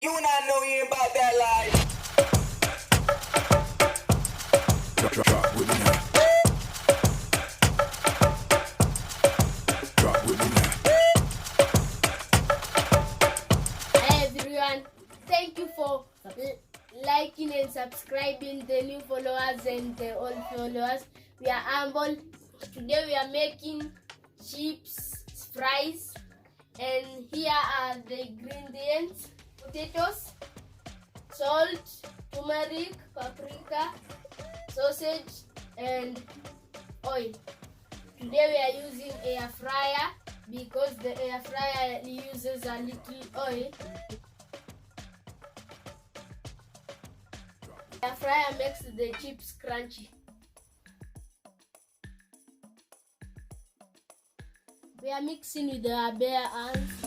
You not know you ain't about that life. Drop with me now. Drop with me now. Hi everyone, thank you for liking and subscribing, the new followers and the old followers. We are humble. Today we are making chips, fries, and here are the ingredients: potatoes, salt, turmeric, paprika, sausage, and oil. Today we are using air fryer because the air fryer uses a little oil. Air fryer makes the chips crunchy. We are mixing with our bare hands.